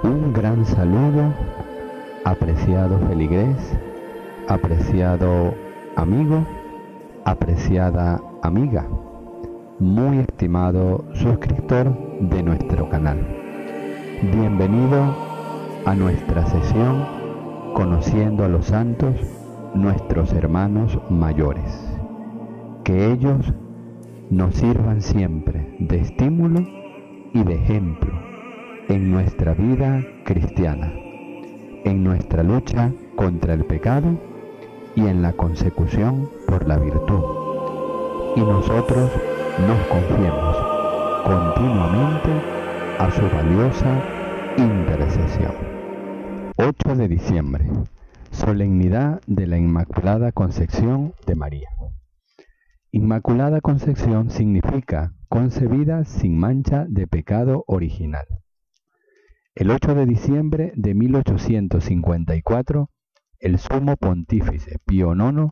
Un gran saludo, apreciado feligrés, apreciado amigo, apreciada amiga, muy estimado suscriptor de nuestro canal. Bienvenido a nuestra sesión Conociendo a los Santos, nuestros hermanos mayores. Que ellos nos sirvan siempre de estímulo y de ejemplo en nuestra vida cristiana, en nuestra lucha contra el pecado y en la consecución por la virtud. Y nosotros nos confiemos continuamente a su valiosa intercesión. 8 de diciembre, solemnidad de la Inmaculada Concepción de María. Inmaculada Concepción significa concebida sin mancha de pecado original. El 8 de diciembre de 1854, el Sumo Pontífice Pío IX,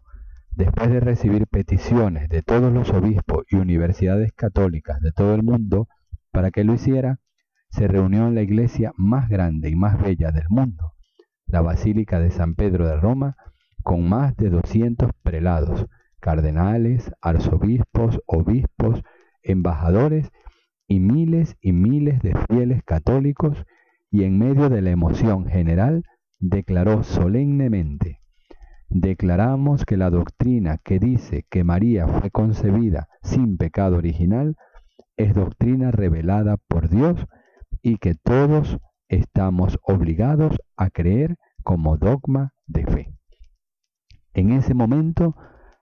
después de recibir peticiones de todos los obispos y universidades católicas de todo el mundo para que lo hiciera, se reunió en la iglesia más grande y más bella del mundo, la Basílica de San Pedro de Roma, con más de 200 prelados, cardenales, arzobispos, obispos, embajadores y miles de fieles católicos, y en medio de la emoción general declaró solemnemente: declaramos que la doctrina que dice que María fue concebida sin pecado original es doctrina revelada por Dios y que todos estamos obligados a creer como dogma de fe. En ese momento,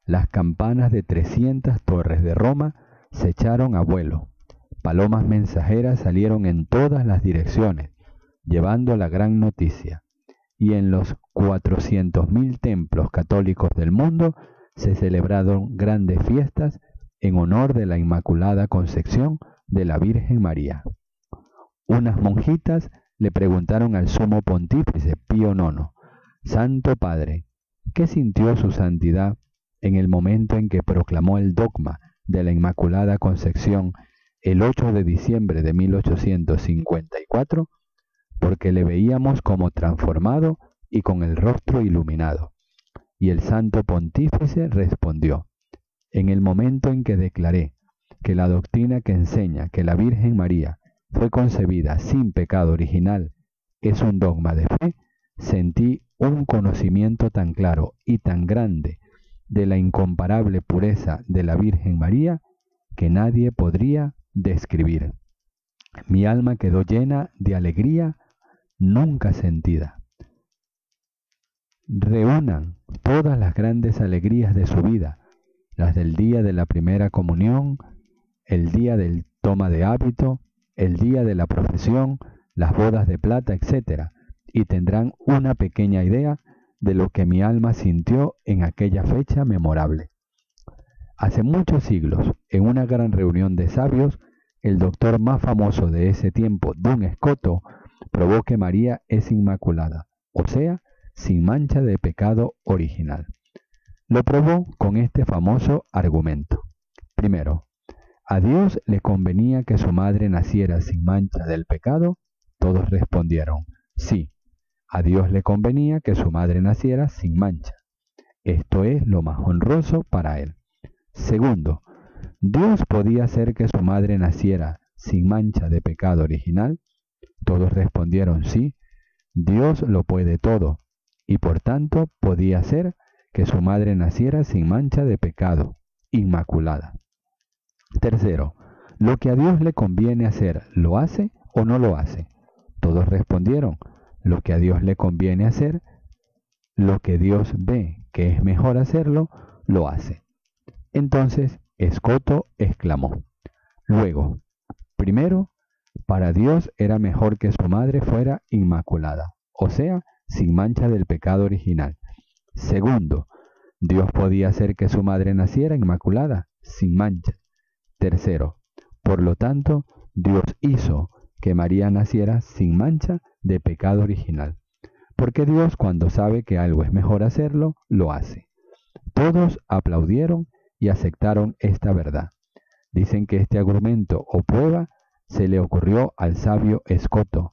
las campanas de 300 torres de Roma se echaron a vuelo. Palomas mensajeras salieron en todas las direcciones, llevando la gran noticia. Y en los 400.000 templos católicos del mundo se celebraron grandes fiestas en honor de la Inmaculada Concepción de la Virgen María. Unas monjitas le preguntaron al Sumo Pontífice Pío IX: Santo Padre, ¿qué sintió su santidad en el momento en que proclamó el dogma de la Inmaculada Concepción el 8 de diciembre de 1854? Porque le veíamos como transformado y con el rostro iluminado. Y el Santo Pontífice respondió: en el momento en que declaré que la doctrina que enseña que la Virgen María fue concebida sin pecado original es un dogma de fe, sentí un conocimiento tan claro y tan grande de la incomparable pureza de la Virgen María que nadie podría describir. Mi alma quedó llena de alegría nunca sentida. Reúnan todas las grandes alegrías de su vida, las del día de la primera comunión, el día del toma de hábito, el día de la profesión, las bodas de plata, etc., y tendrán una pequeña idea de lo que mi alma sintió en aquella fecha memorable. Hace muchos siglos, en una gran reunión de sabios, el doctor más famoso de ese tiempo, Duns Scotus, probó que María es inmaculada, o sea, sin mancha de pecado original. Lo probó con este famoso argumento. Primero, ¿a Dios le convenía que su madre naciera sin mancha del pecado? Todos respondieron: sí, a Dios le convenía que su madre naciera sin mancha. Esto es lo más honroso para él. Segundo, ¿Dios podía hacer que su madre naciera sin mancha de pecado original? Todos respondieron: sí, Dios lo puede todo, y por tanto podía hacer que su madre naciera sin mancha de pecado, inmaculada. Tercero, ¿lo que a Dios le conviene hacer, lo hace o no lo hace? Todos respondieron: lo que a Dios le conviene hacer, lo que Dios ve que es mejor hacerlo, lo hace. Entonces Scotus exclamó: luego, primero, para Dios era mejor que su madre fuera inmaculada, o sea, sin mancha del pecado original. Segundo, Dios podía hacer que su madre naciera inmaculada, sin mancha. Tercero, por lo tanto, Dios hizo que María naciera sin mancha de pecado original, porque Dios, cuando sabe que algo es mejor hacerlo, lo hace. Todos aplaudieron y aceptaron esta verdad. Dicen que este argumento o prueba se le ocurrió al sabio Scotus.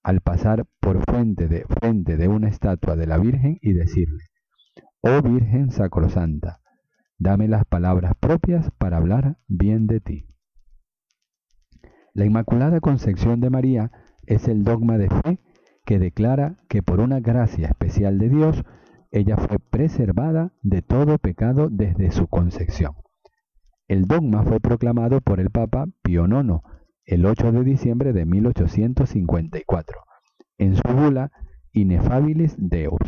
al pasar por frente de una estatua de la Virgen y decirle: «Oh Virgen sacrosanta, dame las palabras propias para hablar bien de ti». La Inmaculada Concepción de María es el dogma de fe que declara que por una gracia especial de Dios, ella fue preservada de todo pecado desde su concepción. El dogma fue proclamado por el Papa Pío IX el 8 de diciembre de 1854 en su bula Ineffabilis Deus.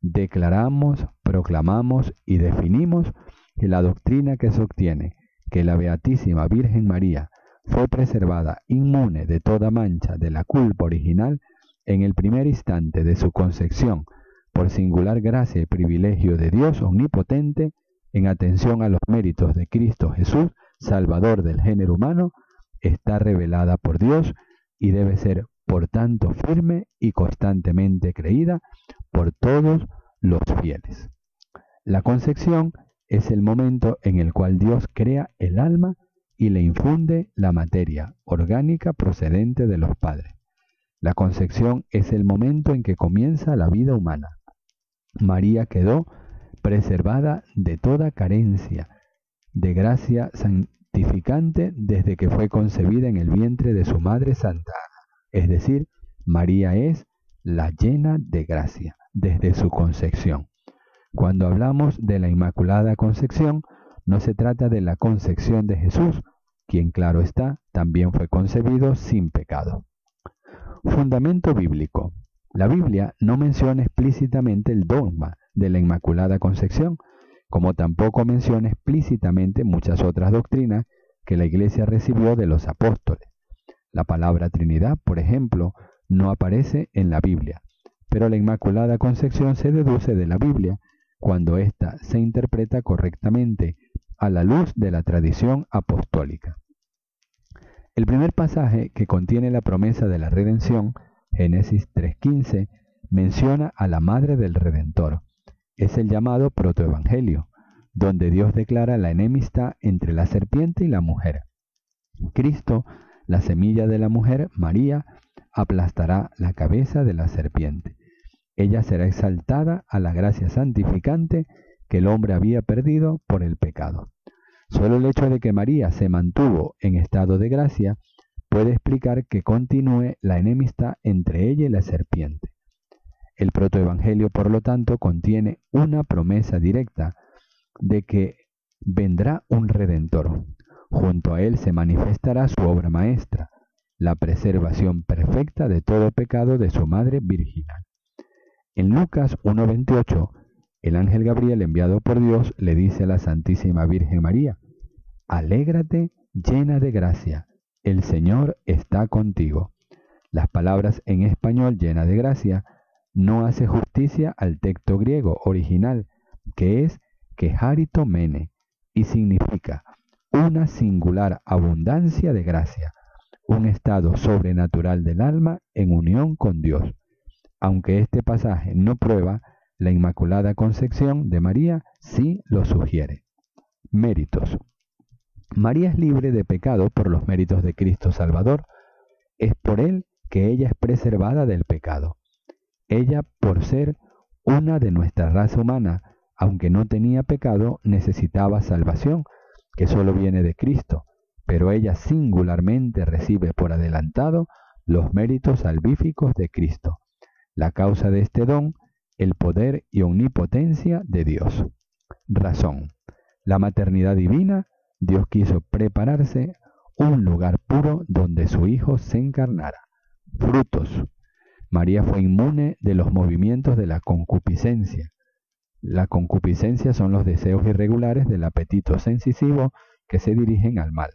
Declaramos, proclamamos y definimos que la doctrina que sostiene que la Beatísima Virgen María fue preservada inmune de toda mancha de la culpa original en el primer instante de su concepción, por singular gracia y privilegio de Dios omnipotente, en atención a los méritos de Cristo Jesús, Salvador del género humano, está revelada por Dios y debe ser, por tanto, firme y constantemente creída por todos los fieles. La concepción es el momento en el cual Dios crea el alma y le infunde la materia orgánica procedente de los padres. La concepción es el momento en que comienza la vida humana. María quedó preservada de toda carencia de gracia santificante desde que fue concebida en el vientre de su madre Santa Ana. Es decir, María es la llena de gracia desde su concepción. Cuando hablamos de la Inmaculada Concepción, no se trata de la concepción de Jesús, quien, claro está, también fue concebido sin pecado. Fundamento bíblico. La Biblia no menciona explícitamente el dogma de la Inmaculada Concepción, como tampoco menciona explícitamente muchas otras doctrinas que la Iglesia recibió de los apóstoles. La palabra Trinidad, por ejemplo, no aparece en la Biblia, pero la Inmaculada Concepción se deduce de la Biblia cuando ésta se interpreta correctamente a la luz de la tradición apostólica. El primer pasaje que contiene la promesa de la redención, Génesis 3:15, menciona a la madre del Redentor. Es el llamado protoevangelio, donde Dios declara la enemistad entre la serpiente y la mujer. Cristo, la semilla de la mujer, María, aplastará la cabeza de la serpiente. Ella será exaltada a la gracia santificante que el hombre había perdido por el pecado. Solo el hecho de que María se mantuvo en estado de gracia puede explicar que continúe la enemistad entre ella y la serpiente. El protoevangelio, por lo tanto, contiene una promesa directa de que vendrá un Redentor. Junto a él se manifestará su obra maestra, la preservación perfecta de todo pecado de su madre virginal. En Lucas 1:28, el ángel Gabriel, enviado por Dios, le dice a la Santísima Virgen María: «Alégrate, llena de gracia, el Señor está contigo». Las palabras en español «llena de gracia» no hace justicia al texto griego original, que es «kecharito mene», y significa una singular abundancia de gracia, un estado sobrenatural del alma en unión con Dios. Aunque este pasaje no prueba, la Inmaculada Concepción de María sí lo sugiere. Méritos. María es libre de pecado por los méritos de Cristo Salvador. Es por él que ella es preservada del pecado. Ella, por ser una de nuestra raza humana, aunque no tenía pecado, necesitaba salvación, que solo viene de Cristo, pero ella singularmente recibe por adelantado los méritos salvíficos de Cristo. La causa de este don, el poder y omnipotencia de Dios. Razón. La maternidad divina, Dios quiso prepararse un lugar puro donde su Hijo se encarnara. Frutos. María fue inmune de los movimientos de la concupiscencia. La concupiscencia son los deseos irregulares del apetito sensitivo que se dirigen al mal.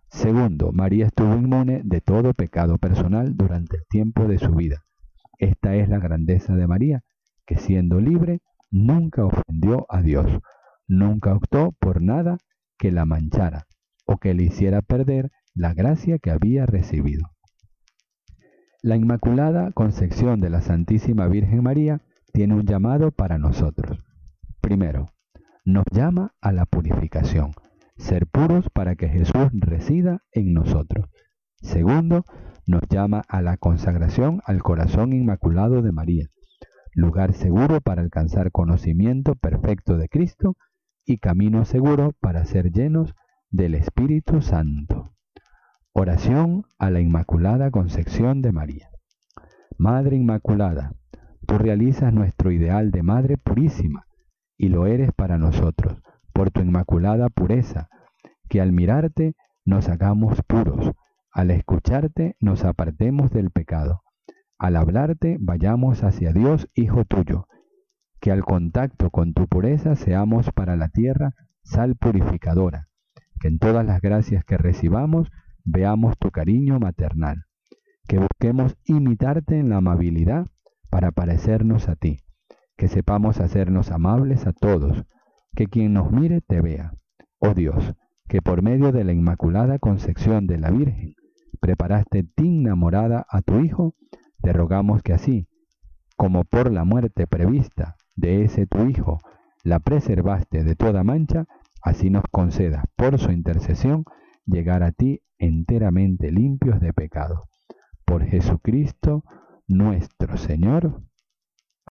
Segundo, María estuvo inmune de todo pecado personal durante el tiempo de su vida. Esta es la grandeza de María, que siendo libre, nunca ofendió a Dios, nunca optó por nada que la manchara o que le hiciera perder la gracia que había recibido. La Inmaculada Concepción de la Santísima Virgen María tiene un llamado para nosotros. Primero, nos llama a la purificación, ser puros para que Jesús resida en nosotros. Segundo, nos llama a la consagración al corazón inmaculado de María, lugar seguro para alcanzar conocimiento perfecto de Cristo y camino seguro para ser llenos del Espíritu Santo. Oración a la Inmaculada Concepción de María. Madre Inmaculada, tú realizas nuestro ideal de Madre purísima y lo eres para nosotros, por tu inmaculada pureza, que al mirarte nos hagamos puros, al escucharte nos apartemos del pecado, al hablarte vayamos hacia Dios Hijo tuyo, que al contacto con tu pureza seamos para la tierra sal purificadora, que en todas las gracias que recibamos veamos tu cariño maternal, que busquemos imitarte en la amabilidad para parecernos a ti, que sepamos hacernos amables a todos, que quien nos mire te vea. Oh Dios, que por medio de la Inmaculada Concepción de la Virgen preparaste digna morada a tu Hijo, te rogamos que así, como por la muerte prevista de ese tu Hijo la preservaste de toda mancha, así nos concedas por su intercesión llegar a ti enteramente limpios de pecado. Por Jesucristo nuestro Señor.